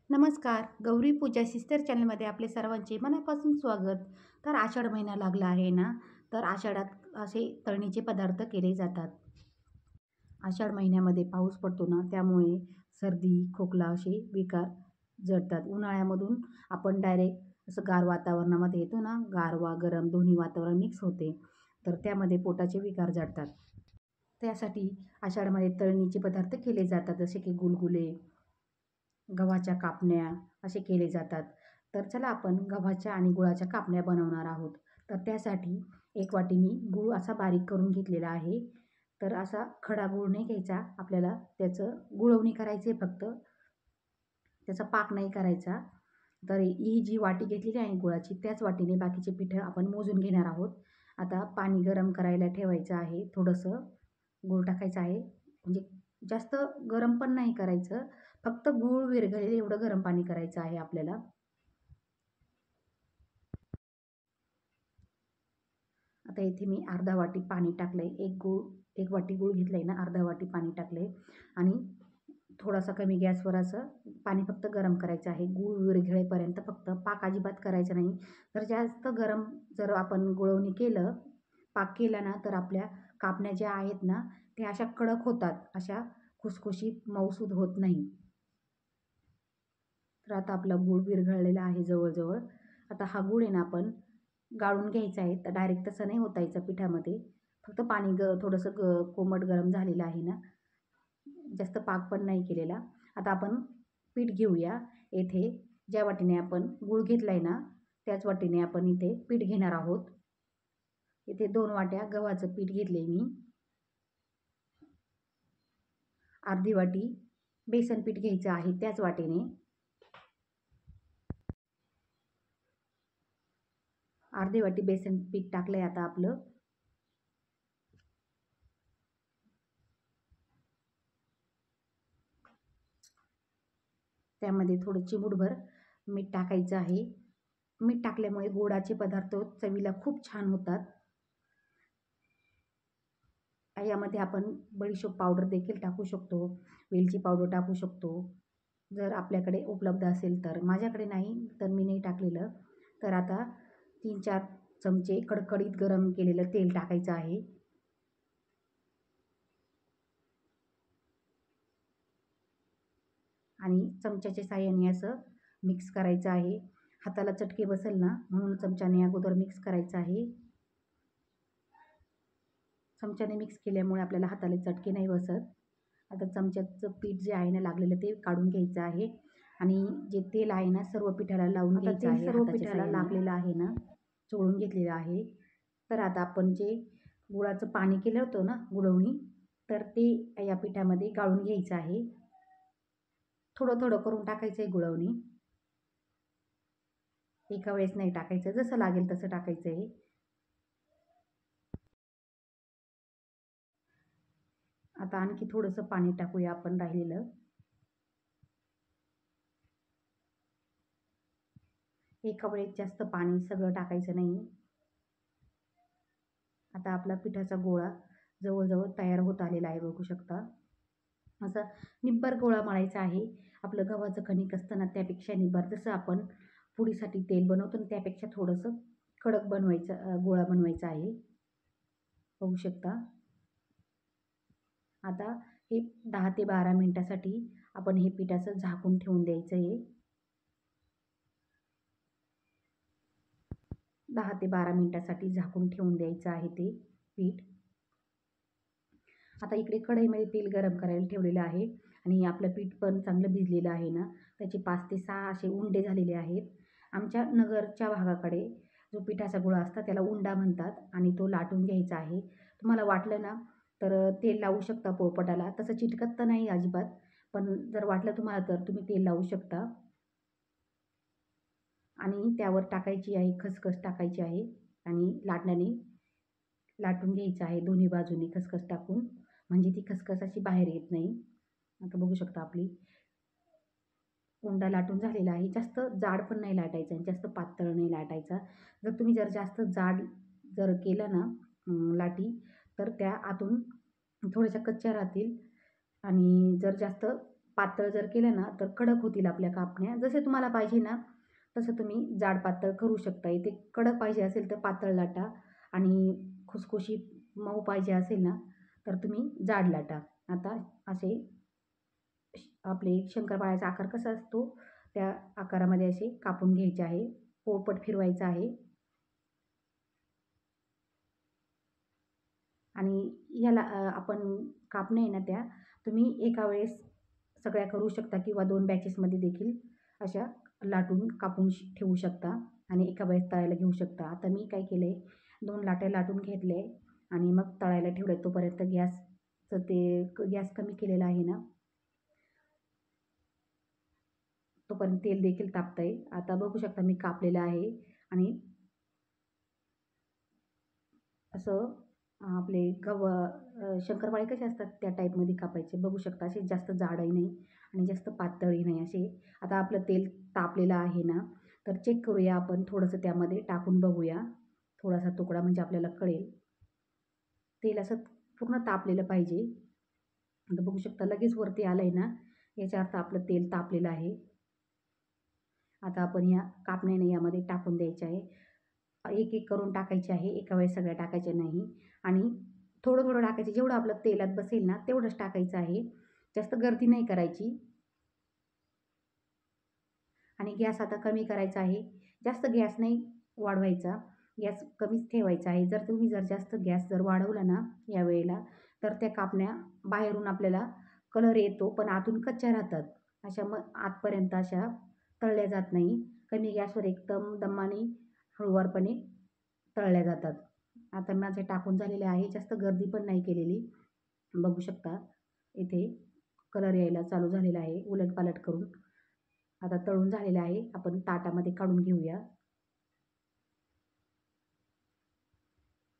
नमस्कार. गौरी पूजा सिस्टर चॅनलमध्ये आपले सर्वांचे मनापासून स्वागत. तर आषाढ महिना लागला आहे ना, तर आषाढात असे तळणीचे पदार्थ केले जातात. आषाढ महिन्यामध्ये पाऊस पडतो ना, त्यामुळे सर्दी, खोकला असे विकार जडतात. उन्हाळ्यामधून आपण डायरेक्ट असं गार वातावरणामध्ये येतो ना, गारवा, गरम दोन्ही वातावरण मिक्स होते, तर त्यामध्ये पोटाचे विकार जडतात. त्यासाठी आषाढामध्ये तळणीचे पदार्थ केले जातात, जसे की गुलगुले, गव्हाच्या कापण्या असे केले जातात. तर चला आपण गव्हाच्या आणि गुळाच्या कापण्या बनवणार आहोत. तर त्यासाठी 1 वाटी मी गूळ असा बारीक करून घेतलेला आहे. तर असा खडा गूळ नाही घ्यायचा, आपल्याला त्याचं गुळवणी करायची आहे फक्त, त्याचा पाक नाही करायचा. तर ही जी वाटी घेतलेली आहे गुळाची, त्याच वाटीने बाकीचे पिठं आपण मोजून घेणार आहोत. आता पाणी गरम करायला ठेवायचं आहे. थोडंसं गूळ टाकायचं आहे. म्हणजे जास्त गरम पण नाही करायचं, फक्त गूळ विरघळेल एवढं गरम पाणी करायचं आहे आपल्याला. आता इथे मी अर्धा वाटी पाणी टाकलंय. एक वाटी गूळ घेतलंय ना, अर्धा वाटी पाणी टाकलंय आणि थोडासा कमी गॅसवर असं पाणी फक्त गरम करायचं आहे. गूळ विरघळेपर्यंत फक्त, पाक अजिबात करायचा नाही. तर जास्त गरम जर आपण गुळवणी केलं, पाक केला ना, तर आपल्या कापण्या ज्या आहेत ना, त्या अशा कडक होतात, अशा खुसखुशीत मऊसूद होत नाही. तर आता आपला गूळ विरघळलेला आहे जवळजवळ. आता हा गूळ आहे ना, आपण गाळून घ्यायचा आहे. तर डायरेक्ट तसं नाही ओतायचं पिठामध्ये. फक्त पाणी थोडंसं कोमट गरम झालेलं आहे ना, जास्त पाक पण नाही केलेला. आता आपण पीठ घेऊया. येथे ज्या वाटीने आपण गूळ घेतलाय ना, त्याच वाटीने आपण इथे पीठ घेणार आहोत. इथे 2 वाट्या गव्हाचं पीठ घेतले मी. अर्धी वाटी बेसन पीठ घ्यायचं आहे त्याच वाटीने. अर्धी वाटी बेसन पीठ टाकलंय आता आपलं. त्यामध्ये थोडं चिमूटभर मीठ टाकायचं आहे. मीठ टाकल्यामुळे गोडाचे पदार्थ चवीला खूप छान होतात. यामध्ये आपण बडीशोप पावडर देखील टाकू शकतो, वेलची पावडर टाकू शकतो, जर आपल्याकडे उपलब्ध असेल तर. माझ्याकडे नाही, तर मी नाही टाकलेलं. तर आता 3-4 चमचे कडकडीत गरम केलेलं तेल टाकायचं आहे. आणि चमच्याच्या साहाय्याने असं मिक्स करायचं आहे. हाताला चटके बसेल ना, म्हणून चमच्याने अगोदर मिक्स करायचं आहे. चमच्याने मिक्स केल्यामुळे आपल्याला हाताला चटके नाही बसत. आता चमच्याचं पीठ जे आहे ना लागलेलं, ते काढून घ्यायचं आहे आणि जे तेल आहे ना, सर्व पिठाला लावून घ्यायचं आहे. सर्व पिठाला लागलेलं आहे ना, चोळून घेतलेलं आहे. तर आता आपण जे गुळाचं पाणी केलं होतं ना, गुळवणी, तर ते या पिठामध्ये गाळून घ्यायचं आहे. थोडं थोडं करून टाकायचं आहे गुळवणी, एका वेळेस नाही टाकायचं, जसं लागेल तसं टाकायचं आहे. आता आणखी थोडंसं पाणी टाकूया आपण राहिलेलं. एका वेळेस जास्त पाणी सगळं टाकायचं नाही. आता आपला पिठाचा गोळा जवळजवळ तयार होत आलेला आहे, बघू शकता. असा निब्बर गोळा मळायचा आहे. आपलं गव्हाचं कणिक असतं ना, त्यापेक्षा निब्बर, जसं आपण पुरीसाठी तेल बनवतो ना, त्यापेक्षा थोडंसं कडक बनवायचं, गोळा बनवायचा आहे, बघू शकता. आता हे 10 ते 12 मिनिटासाठी आपण हे पीठ असं झाकून ठेवून द्यायचं आहे. 10 ते 12 मिनिटासाठी झाकून ठेवून द्यायचं आहे ते पीठ. आता इकडे कढईमध्ये तेल गरम करायला ठेवलेलं आहे आणि आपलं पीठ पण चांगलं भिजलेलं आहे ना, त्याचे 5 ते 6 असे उंडे झालेले आहेत. आमच्या नगरच्या भागाकडे जो पिठाचा गोळा असता त्याला उंडा म्हणतात आणि तो लाटून घ्यायचा आहे. तुम्हाला वाटलं ना, तर तेल लावू शकता पोळपाटाला. तसं चिटकत तर नाही अजिबात, पण जर वाटलं तुम्हाला तर तुम्ही तेल लावू शकता. आणि त्यावर टाकायची आहे खसखस टाकायची आहे आणि लाटण्याने लाटून घ्यायचं आहे दोन्ही बाजूनी खसखस टाकून, म्हणजे ती खसखस अशी बाहेर येत नाही. आता बघू शकता आपली उंडा लाटून झालेला आहे. जास्त जाड पण नाही लाटायचा आणि जास्त पातळ नाही लाटायचा. जर जास्त जाड केलं ना लाटी, तर त्या आतून थोड्याशा कच्च्या राहतील आणि जर जास्त पातळ जर केलं ना तर कडक होतील आपल्या कापण्या. जसे तुम्हाला पाहिजे ना तसं तुम्ही जाड पातळ करू शकता. इथे कडक पाहिजे असेल तर पातळ लाटा आणि खुसखुशीत मऊ पाहिजे असेल ना तर तुम्ही जाड लाटा. आता असे आपले शंकरपाळ्याचा आकार कसा असतो त्या आकारामध्ये असे कापून घ्यायचे आहे. पोळपट फिरवायचा आहे आणि ह्याला आपण कापण्या आहे ना त्या तुम्ही एका वेळेस सगळ्या करू शकता किंवा 2 बॅचेसमध्ये देखील अशा लाटून कापून ठेवू शकता आणि एका वेळेस तळायला घेऊ शकता. आता मी काय केलं आहे 2 लाट्या लाटून घेतले आणि मग तळायला ठेवलं. तोपर्यंत गॅस कमी केलेला आहे ना, तोपर्यंत तेल देखील तापतंय. आता बघू शकता मी कापलेलं आहे आणि असं आपले शंकरपाळे कसे असतात त्या टाईपमध्ये कापायचे. बघू शकता असे जास्त जाडही नाही आणि जास्त पातळही नाही असे. आता आपलं तेल तापलेलं आहे ना, तर चेक करूया आपण थोडंसं त्यामध्ये टाकून बघूया. थोडासा तुकडा म्हणजे आपल्याला कळेल. तेल असं पूर्ण तापलेलं पाहिजे. आता बघू शकता लगेच वरती आलं आहे ना, याचा अर्थ आपलं तेल तापलेलं आहे. आता आपण या कापण्याने यामध्ये टाकून द्यायच्या आहे. एक करून टाकायचे आहे. एका वेळेस सगळ्या टाकायच्या नाही आणि थोडं टाकायचं. जेवढं आपलं तेलात बसेल ना तेवढंच टाकायचं आहे. जास्त गर्दी नाही करायची आणि गॅस आता कमी करायचा आहे. जास्त गॅस नाही वाढवायचा. गॅस कमीच ठेवायचा आहे. जर तुम्ही जास्त गॅस वाढवला ना यावेळेला तर त्या कापण्या बाहेरून आपल्याला कलर येतो पण आतून कच्च्या राहतात. अशा मग आतपर्यंत अशा तळल्या जात नाही. कमी गॅसवर एकदम दमाने हळूवारपणे तळल्या जातात. आता माझे टाकून झालेले आहे. जास्त गर्दी पण नाही केलेली. बघू शकता इथे कलर यायला चालू झालेला आहे उलटपालट करून. आता तळून झालेलं आहे. आपण ताटामध्ये काढून घेऊया.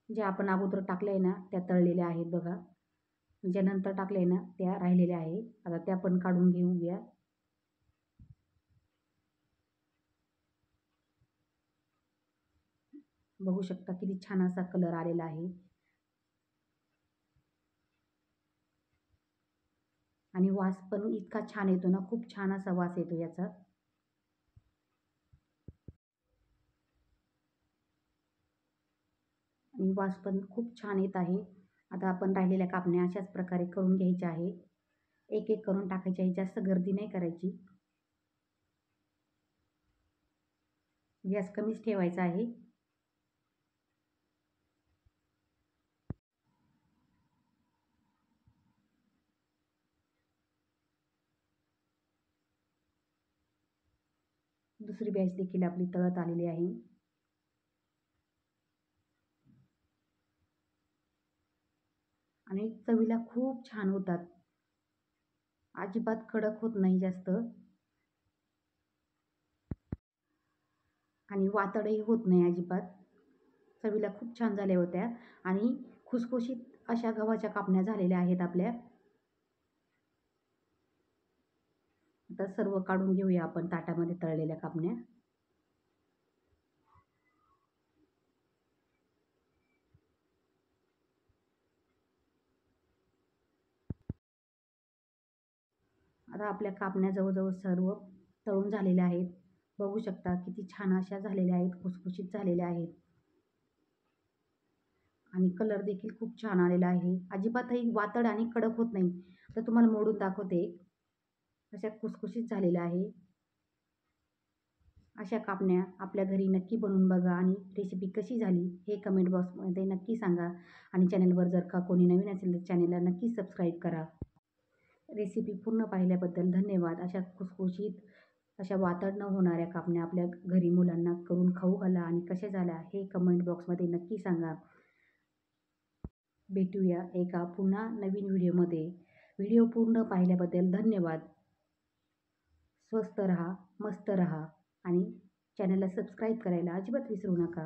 जे आपण अगोदर टाकले आहे ना त्या तळलेल्या आहेत बघा. ज्या नंतर टाकले आहे ना त्या राहिलेल्या आहे. आता त्या पण काढून घेऊया. बघू शकता किती छान असा कलर आलेला आहे आणि वास पण इतका छान येतो ना, खूप छान असा वास येतो याचा. आणि वास पण खूप छान येत आहे. आता आपण राहिलेल्या कापण्या अशाच प्रकारे करून घ्यायच्या आहे. एक करून टाकायची आहे. जास्त गर्दी नाही करायची. गॅस कमीच ठेवायचा आहे. दुसरी बॅच देखील आपली तळत आलेली आहे आणि चवीला खूप छान होतात. अजिबात कडक होत नाही जास्त आणि वातडही होत नाही अजिबात. चवीला खूप छान झाल्या होत्या आणि खुसखुशीत अशा गव्हाच्या कापण्या झालेल्या आहेत आपल्या. आता सर्व काढून घेऊया आपण ताटामध्ये तळलेल्या कापण्या. आता आपल्या कापण्या जवळजवळ सर्व तळून झालेल्या आहेत. बघू शकता किती छान अशा झालेल्या आहेत, खुसखुशीत झालेल्या आहेत आणि कलर देखील खूप छान आलेला आहे. अजिबातही वातड आणि कडक होत नाही. तर तुम्हाला मोडून दाखवते. अशा खुसखुशीत झालेल्या आहे. अशा कापण्या आपल्या घरी नक्की बनवून बघा आणि रेसिपी कशी झाली हे कमेंट बॉक्समध्ये नक्की सांगा आणि चॅनलवर जर का कोणी नवीन असेल तर चॅनलला नक्की सबस्क्राईब करा. रेसिपी पूर्ण पाहिल्याबद्दल धन्यवाद. अशा खुसखुशीत अशा वातड न होणाऱ्या कापण्या आपल्या घरी मुलांना करून खाऊ घाला आणि कशा झाल्या हे कमेंट बॉक्समध्ये नक्की सांगा. भेटूया एका पुन्हा नवीन व्हिडिओमध्ये. व्हिडिओ पूर्ण पाहिल्याबद्दल धन्यवाद. स्वस्त रहा, मस्त रहा आणि चॅनलला सबस्क्राईब करायला अजिबात विसरू नका.